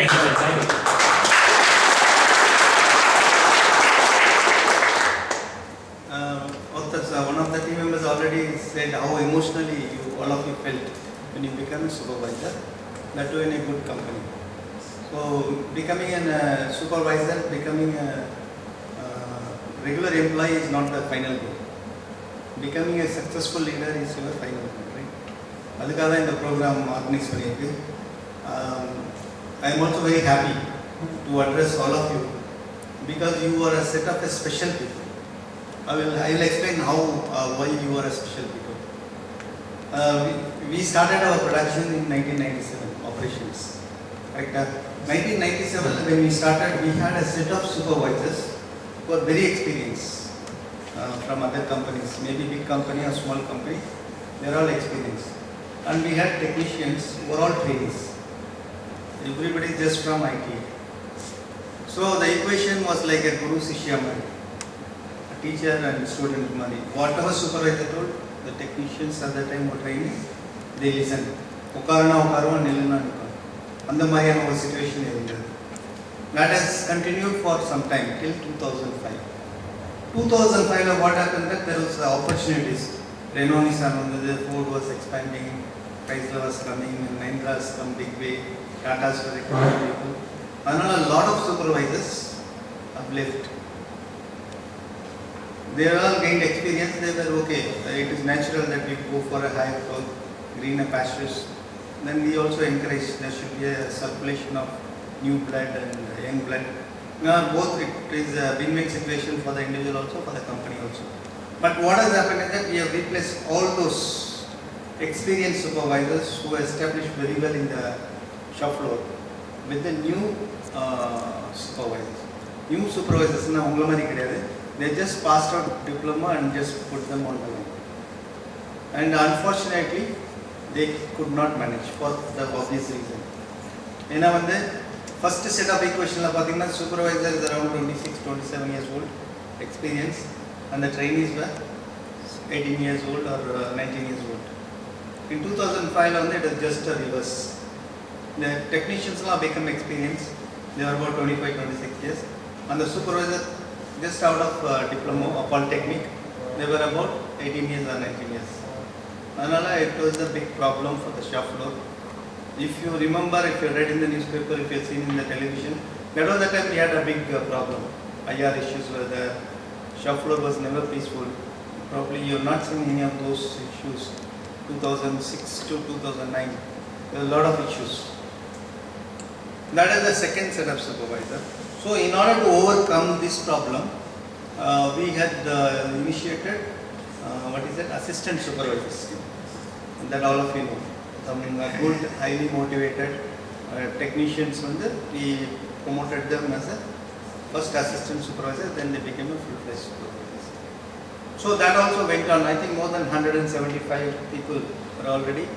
Thank you. Thank you. One of the team members already said how emotionally all of you felt when you become a supervisor, that too in a good company. So becoming a supervisor, becoming a regular employee is not the final goal. Becoming a successful leader is your final goal, right? அதுக்காக இந்த program organize பண்ணியிருக்கு. I am also very happy to address all of you because you are a set of a special people. I will explain how why you are a special people. We started our production in 1997 operations. Right? 1997 when we started, we had a set of supervisors who are very experienced from other companies, maybe big company or small company. They are all experienced, and we had technicians who are all trainees. Everybody just from IT. So the equation was like a guru shishya model. Teacher and student money. Whatever supervisor told, the technicians at the time were training, they listened. Ukarana niluna. And the Mariana situation is that has continued for some time till 2005. 2005 what happened that there was opportunities. Renault Nissan, Ford was expanding, Chrysler was coming, Mahindra has come big way, Tata's were recruiting people. And a lot of supervisors have left. They all gained experience, they were okay. It is natural that we go for a higher growth, greener pastures. Then we also encourage there should be a circulation of new blood and young blood. Now both it is a win-win situation for the individual also, for the company also. But what has happened is that we have replaced all those experienced supervisors who are established very well in the shop floor with the new supervisors. New supervisors, they just passed out diploma and just put them on the line. And unfortunately, they could not manage for the obvious reason. In our first set of equation, supervisor is around 26, 27 years old, experience, and the trainees were 18 years old or 19 years old. In 2005, it was just a reverse. The technicians become experienced, they were about 25, 26 years, and the supervisor just out of diploma or polytechnic, they were about 18 years or 19 years. Anala, it was a big problem for the shop floor. If you remember, if you read in the newspaper, if you have seen in the television, that was the time we had a big problem. IR issues were there. Shop floor was never peaceful. Probably you have not seen any of those issues. 2006 to 2009, there were a lot of issues. That is the second set of supervisor. So in order to overcome this problem, we had initiated assistant supervisor scheme. That all of you know. Some good, highly motivated technicians, we promoted them as a first assistant supervisor, then they became a full-fledged supervisor. So that also went on. I think more than 175 people were already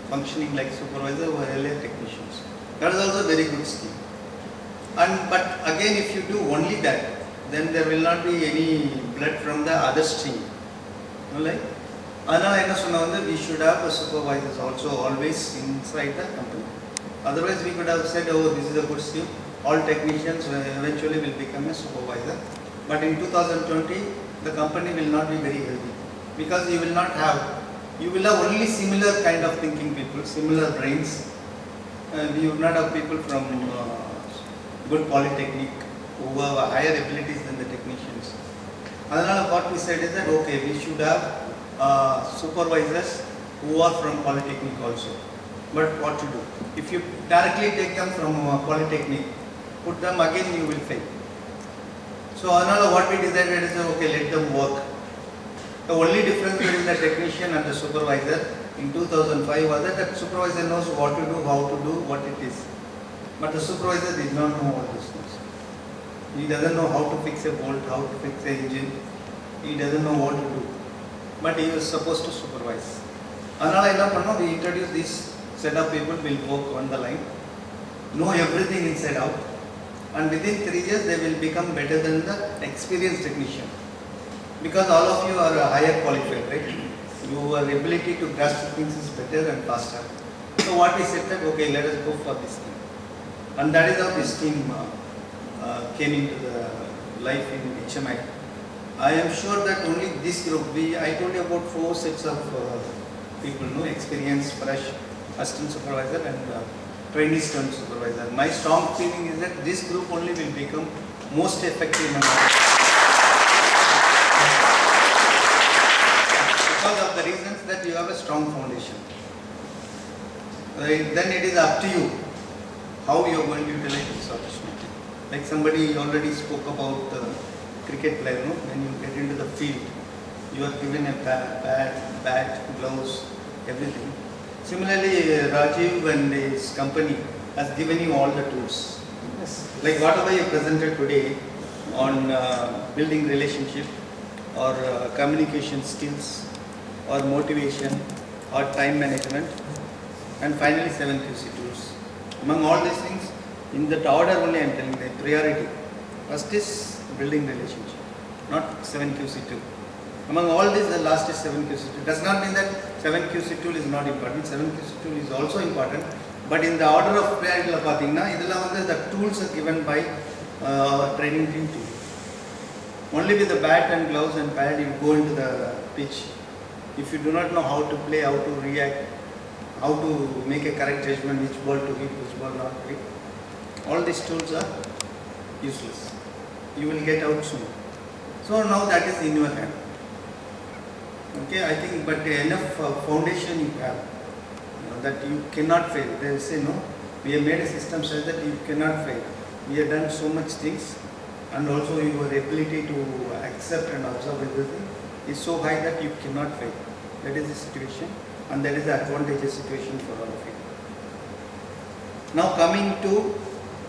functioning like supervisor who were earlier technicians. That is also a very good scheme. But again, if you do only that, then there will not be any blood from the other stream. Like, we should have supervisors also always inside the company. Otherwise, we could have said, oh, this is a good scheme. All technicians eventually will become a supervisor. But in 2020, the company will not be very healthy because you will have only similar kind of thinking people, similar brains. We would not have people from good polytechnic who have higher abilities than the technicians. Another what we said is that okay, we should have supervisors who are from polytechnic also. But what to do? If you directly take them from polytechnic, put them again, you will fail. So another what we decided is okay, let them work. The only difference between the technician and the supervisor in 2005 was that the supervisor knows what to do, how to do, what it is. But the supervisor did not know all these things. He doesn't know how to fix a bolt, how to fix an engine. He doesn't know what to do. But he was supposed to supervise. Another we introduced this set of people will work on the line, know everything inside out, and within 3 years they will become better than the experienced technician. Because all of you are higher qualified, right? Your ability to grasp things is better and faster. So what we said that, okay, let us go for this team. And that is how this team came into the life in HMI. I am sure that only this group, I told you about 4 sets of people, no, experienced, fresh, assistant supervisor and trainee student supervisor. My strong feeling is that this group only will become most effective because of the reasons that you have a strong foundation. Then it is up to you how you are going to utilize this opportunity. Like somebody already spoke about cricket player, no? When you get into the field, you are given a bat, gloves, everything. Similarly, Rajiv and his company has given you all the tools. Yes. Like whatever you presented today on building relationship or communication skills or motivation or time management and finally 7 QC tools. Among all these things, in that order only I am telling the priority. First is building relationship, not 7 QC2. Among all this, the last is 7 QC2. Does not mean that 7 QC tool is not important. 7 QC tool is also important. But in the order of priority, the tools are given by our training team to you. Only with the bat and gloves and pad you go into the pitch. If you do not know how to play, how to react, how to make a correct judgment, which ball to hit, which ball not to hit, all these tools are useless. You will get out soon. So now that is in your hand. Okay, I think, but enough foundation you have that you cannot fail. They say no, we have made a system such that you cannot fail. We have done so much things, and also your ability to accept and observe everything is so high that you cannot fail. That is the situation, and that is the advantageous situation for all of you. Now coming to,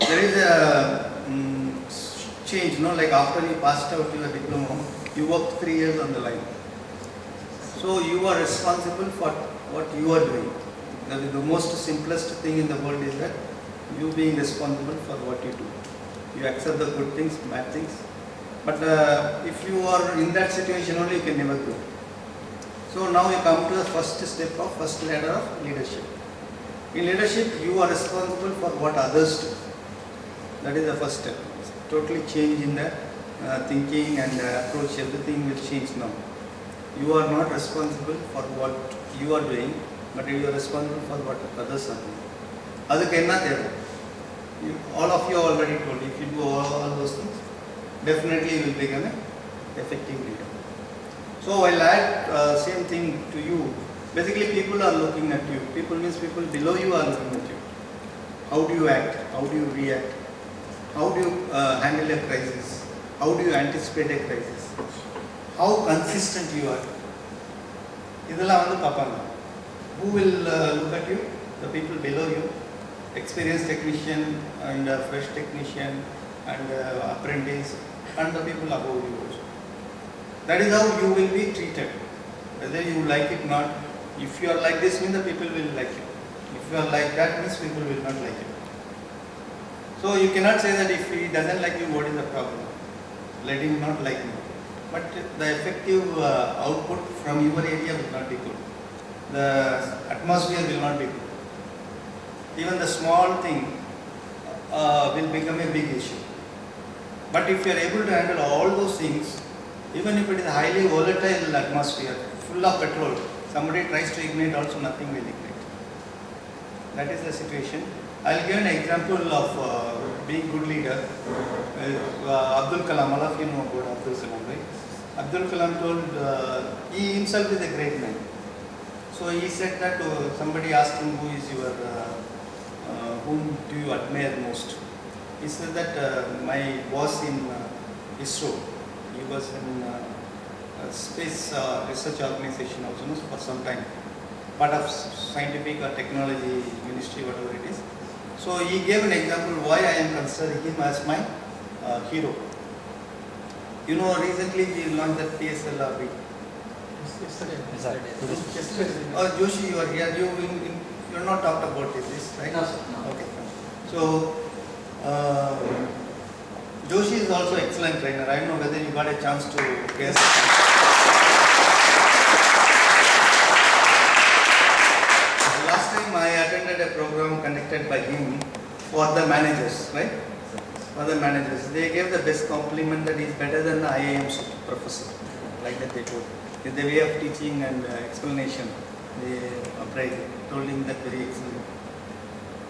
there is a change, no? Like after you passed out your diploma, you worked 3 years on the line. So you are responsible for what you are doing. The most simplest thing in the world is that you being responsible for what you do. You accept the good things, bad things. But if you are in that situation only, you can never grow. So now you come to the first step of first ladder of leadership. In leadership, you are responsible for what others do. That is the first step. Totally change in the thinking and approach. Everything will change now. You are not responsible for what you are doing, but you are responsible for what others are doing. All of you already told, if you do all those things, definitely you will become an effective leader. So I'll add same thing to you. Basically people are looking at you. People means people below you are looking at you. How do you act? How do you react? How do you handle a crisis? How do you anticipate a crisis? How consistent you are. Who will look at you? The people below you, experienced technician and fresh technician and apprentice and the people above you also. That is how you will be treated. Whether you like it or not, if you are like this means the people will like you. If you are like that means people will not like you. So you cannot say that if he doesn't like you, what is the problem? Let him not like you. But the effective output from your area will not be good. The atmosphere will not be good. Even the small thing will become a big issue. But if you are able to handle all those things, even if it is a highly volatile atmosphere, full of petrol, somebody tries to ignite also, nothing will ignite. That is the situation. I will give an example of being good leader. Abdul Kalam, all of you know about Abdul Kalam, right? Abdul Kalam told, he himself is a great man. So he said that somebody asked him, who is your, whom do you admire most? He said that my boss in ISRO, he was in space research organization also for some time, part of scientific or technology ministry, whatever it is. So he gave an example why I am considering him as my hero. You know, recently we launched that PSLR. Yesterday. Oh, Joshi, you are here. You are not talked about this, right? No, sir. No. Okay. So Joshi is also excellent trainer. I don't know whether you got a chance to guess. Last time I attended him for the managers, right? For the managers. They gave the best compliment that he is better than the IIM professor. Like that they told. With the way of teaching and explanation, they told him that very excellent.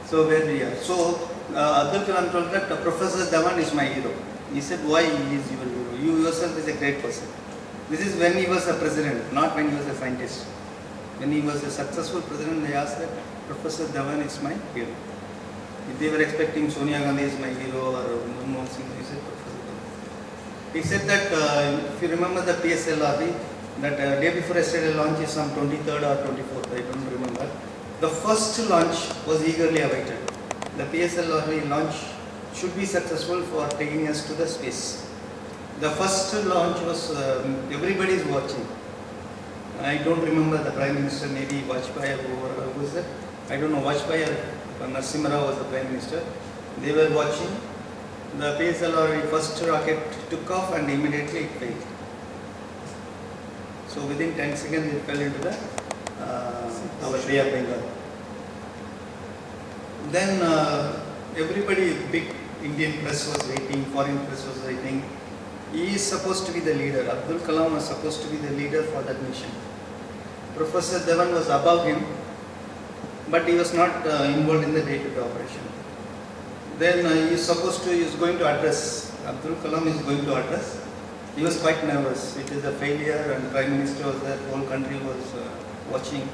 So where we are. So Abdul Kalam told that Professor Dhawan is my hero. He said, why he is your hero? You yourself is a great person. This is when he was a president, not when he was a scientist. When he was a successful president, they asked that Professor Dhawan is my hero. If they were expecting Sonia Gandhi is my hero or Manmohan Singh, he said Professor Dhawan. He said that if you remember the PSLR, that day before yesterday launch is some 23rd or 24th, I don't remember. The first launch was eagerly awaited. The PSLR launch should be successful for taking us to the space. The first launch was, everybody is watching. I don't remember the Prime Minister, maybe Vajpayee or who was that? I don't know, Vajpayee or Narasimha Rao was the Prime Minister. They were watching. The PSLR first rocket took off and immediately it failed. So within 10 seconds it fell into the our Bay of Bengal. Then everybody, big Indian press was waiting, foreign press was waiting. He is supposed to be the leader. Abdul Kalam was supposed to be the leader for that mission. Professor Dhawan was above him, but he was not involved in the day-to-day operation. Then he is going to address. Abdul Kalam is going to address. He was quite nervous. It is a failure, and Prime Minister was there. Whole country was watching.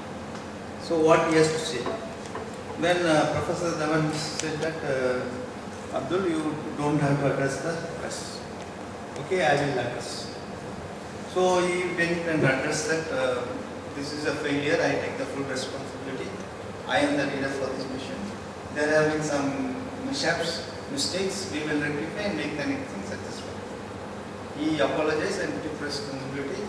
So what he has to say? Then Professor Dhawan said that Abdul, you don't have to address the press. Okay, I will address. So he went and addressed that this is a failure. I take the full responsibility. I am the leader for this mission. There have been some mistakes. We will rectify and make the next thing successful. He apologized and took responsibility.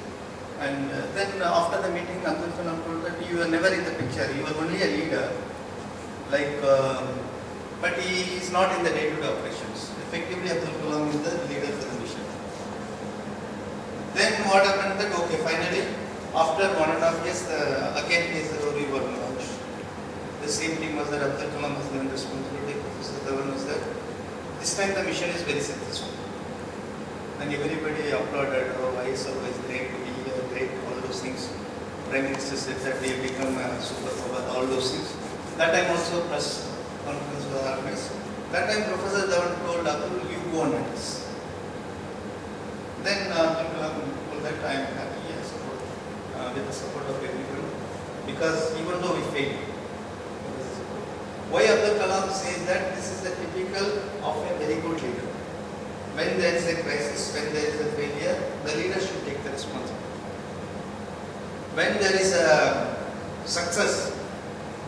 And then after the meeting, Abdul Kalam told that you were never in the picture. You were only a leader. But he is not in the day-to-day operations. Effectively, Abdul Kalam is the leader for the mission. Then what happened that, okay, finally, after 1.5 years, again PSLR were launched. The same team was there, Abdul Kalam was given responsibility, Professor Dhawan was there. This time the mission is very successful. And everybody applauded, oh, ISRO is great to be here, great, all those things. Prime Minister said that they become a superpower, all those things. That time also press conference was organized. That time Professor Dhawan told Abdul, you go on address. Then Abdul Kalam told that I am happy with the support of everybody, because even though we failed. Why Abdul Kalam says that this is a typical of a very good leader. When there is a crisis, when there is a failure, the leader should take the responsibility. When there is a success,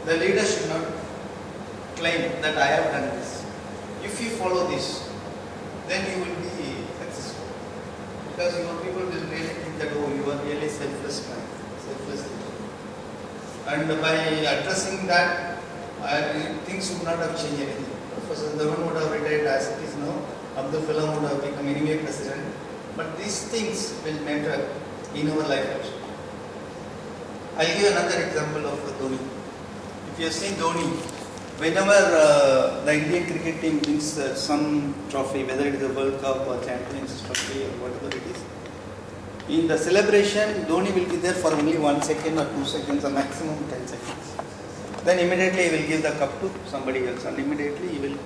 the leader should not claim that I have done this. If you follow this, then you will be successful. Because your people will really think that, oh, you are really selfless man, selfless leader. And by addressing that, things would not have changed anything. Professor Dhawan would have retired as it is now. Abdul Kalam would have become anyway president. But these things will matter in our life also. I'll give another example of Dhoni. If you have seen Dhoni, whenever the Indian cricket team wins some trophy, whether it is a World Cup or Champions Trophy or whatever it is, in the celebration, Dhoni will be there for only 1 second or 2 seconds or maximum 10 seconds. Then immediately he will give the cup to somebody else, and immediately he will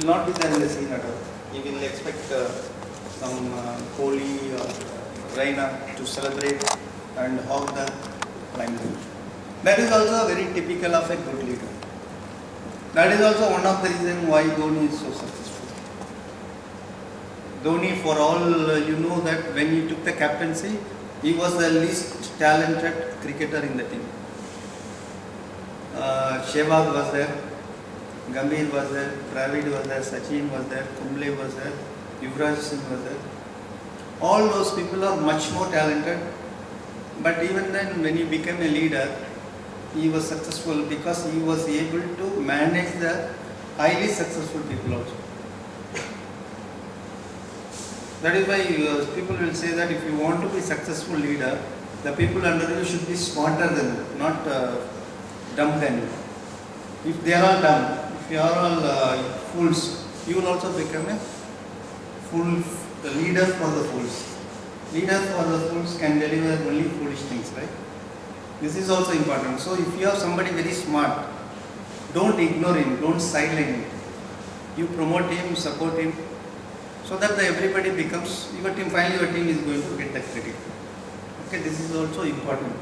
not be there in the scene at all. He will expect some Kohli or Raina to celebrate and hog the limelight. That is also very typical of a good leader. That is also one of the reasons why Dhoni is so successful. Dhoni, for all you know, that when he took the captaincy, he was the least talented cricketer in the team. Sehwag was there, Gambhir was there, Dravid was there, Sachin was there, Kumble was there, Yuvraj Singh was there. All those people are much more talented, but even then when he became a leader, he was successful because he was able to manage the highly successful people also. That is why people will say that if you want to be a successful leader, the people under you should be smarter than you, not dumb than you. If they are all dumb, if you are all fools, you will also become a fool, the leader for the fools. Leader for the fools can deliver only foolish things, right? This is also important. So if you have somebody very smart, don't ignore him, don't sideline him. You promote him, support him, so that everybody becomes your team. Finally, your team is going to get the credit. Okay, this is also important.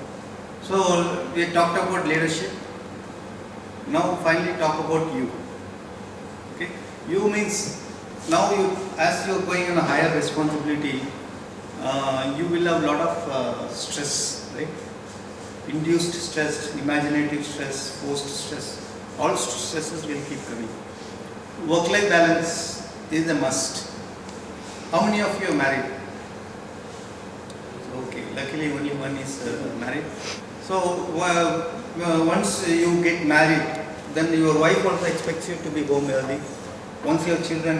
So we talked about leadership. Now finally talk about you. Okay, you means now you, as you are going on a higher responsibility, you will have a lot of stress, right? Induced stress, imaginative stress, forced stress. All stresses will keep coming. Work-life balance is a must. How many of you are married? Okay, luckily only one is married. So once you get married, then your wife also expects you to be home early. Once your children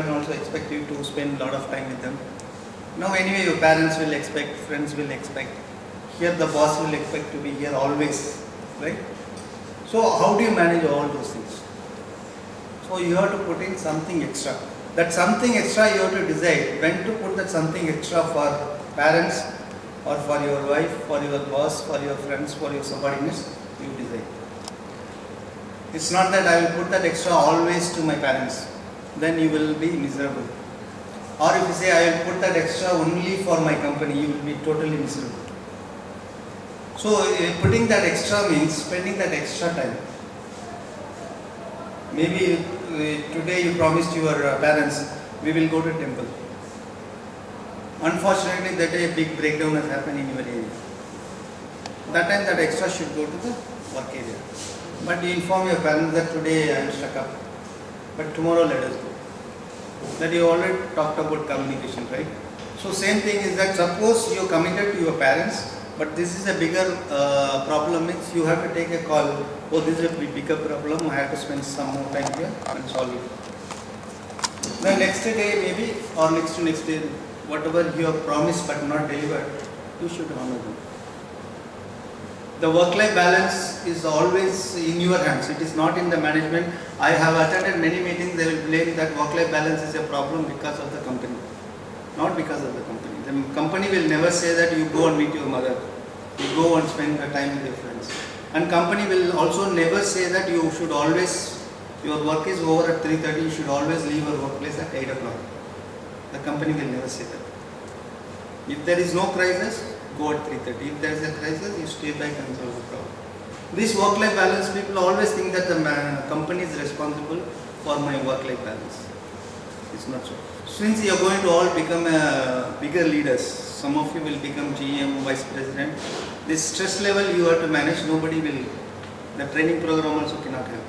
also expect you to spend a lot of time with them. Now anyway, your parents will expect, friends will expect. Here the boss will expect to be here always, right? So how do you manage all those things? So you have to put in something extra. That something extra you have to decide when to put that something extra for parents or for your wife, for your boss, for your friends, for your subordinates, you decide. It's not that I will put that extra always to my parents, then you will be miserable. Or if you say I will put that extra only for my company, you will be totally miserable. So putting that extra means spending that extra time. Maybe today you promised your parents, we will go to temple. Unfortunately, that day a big breakdown has happened in your area. That time that extra should go to the work area. But you inform your parents that today I am stuck up, but tomorrow let us go. That you already talked about communication, right? So same thing is that suppose you are committed to your parents, but this is a bigger problem, means you have to take a call. Oh, this is a bigger problem, I have to spend some more time here and solve it. The next day maybe, or next to next day, whatever you have promised but not delivered, you should honor them. The work-life balance is always in your hands. It is not in the management. I have attended many meetings, they will blame that work-life balance is a problem because of the company. Not because of the company. The company will never say that you go and meet your mother. You go and spend time with your friends. And company will also never say that you should always, your work is over at 3:30, you should always leave your workplace at 8 o'clock. The company will never say that. If there is no crisis, go at 3:30. If there is a crisis, you stay back and solve the problem. This work-life balance, people always think that the company is responsible for my work-life balance. It's not so. Since you are going to all become bigger leaders, some of you will become GM, Vice President, this stress level you have to manage, nobody will, the training program also cannot help.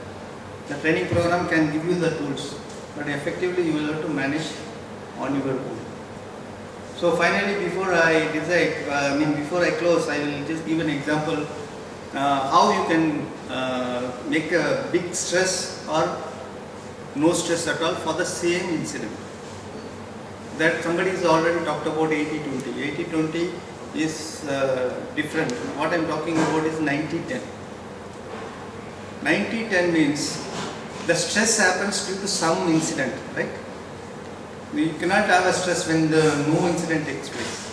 The training program can give you the tools, but effectively you will have to manage on your own. So finally, before I decide, before I close, I will just give an example how you can make a big stress or no stress at all for the same incident. That somebody has already talked about 80-20. 80-20 is different. What I am talking about is 90-10. 90-10 means the stress happens due to some incident, right? We cannot have a stress when no incident takes place.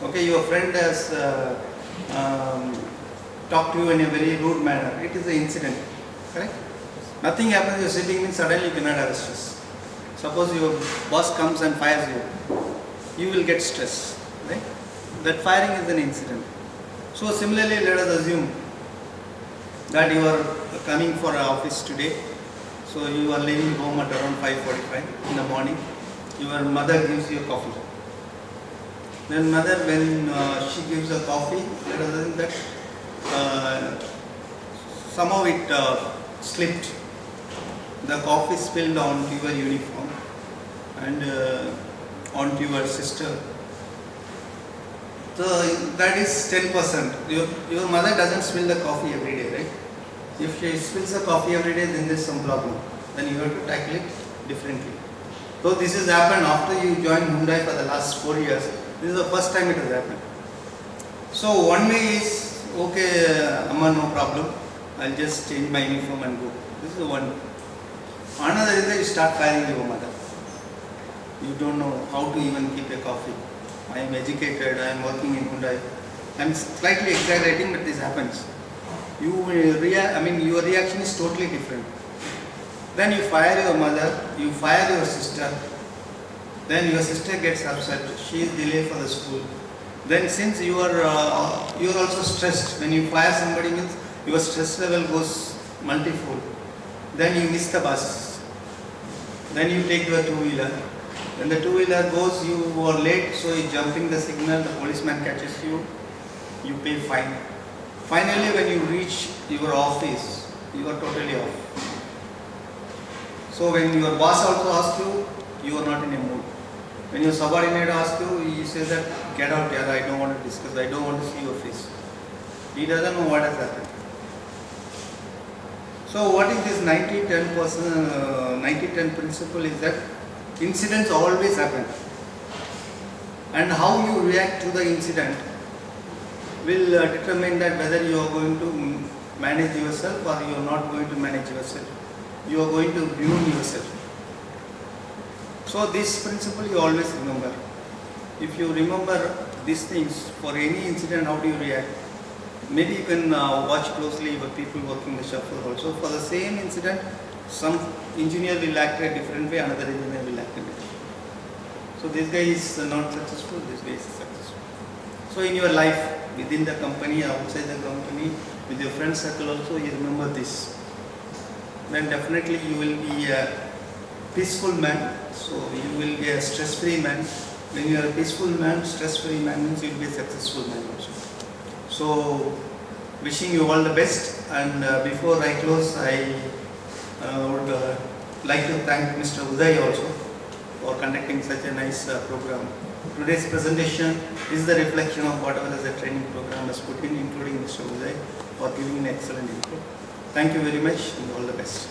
Okay, your friend has talked to you in a very rude manner. It is an incident, correct? Nothing happens, you are sitting and suddenly you cannot have a stress. Suppose your boss comes and fires you, you will get stress, right? That firing is an incident. So similarly, let us assume that you are coming for an office today. So you are leaving home at around 5:45 in the morning. Your mother gives you coffee. Then mother, when she gives a coffee, let us assume that somehow it slipped. The coffee spilled onto your uniform and onto your sister. So that is 10%. Your mother doesn't spill the coffee every day, right? If she spills the coffee every day, then there is some problem. Then you have to tackle it differently. So this has happened after you joined Hyundai for the last 4 years. This is the first time it has happened. So one way is, okay, Amma, no problem. I'll just change my uniform and go. This is one. Another is that you start firing your mother. You don't know how to even keep a coffee. I am educated, I am working in Hyundai. I am slightly exaggerating, but this happens. Your reaction is totally different. Then you fire your mother, you fire your sister, then your sister gets upset, she is delayed for the school. Then since you are also stressed, when you fire somebody means your stress level goes multifold. Then you miss the bus. Then you take your two-wheeler. When the two-wheeler goes, you are late, so you jumping the signal, the policeman catches you, you pay fine. Finally, when you reach your office, you are totally off. So when your boss also asks you, you are not in a mood. When your subordinate asks you, he says that, get out here, I don't want to discuss, I don't want to see your face. He doesn't know what has happened. So what is this 90-10 principle is that incidents always happen. And how you react to the incident will determine that whether you are going to manage yourself or you are not going to manage yourself. You are going to ruin yourself. So this principle you always remember. If you remember these things for any incident, how do you react? Maybe you can watch closely your people working the shop floor also. For the same incident, some engineer will act a different way, another engineer will act a different way. So this guy is not successful, this guy is successful. So in your life, within the company, outside the company, with your friend circle also, you remember this. Then definitely you will be a peaceful man. So you will be a stress-free man. When you are a peaceful man, stress-free man means you will be a successful man also. So wishing you all the best. And before I close, I would like to thank Mr. Uday also for conducting such a nice program. Today's presentation is the reflection of whatever the training program has put in, including Mr. Uday, for giving an excellent input. Thank you very much and all the best.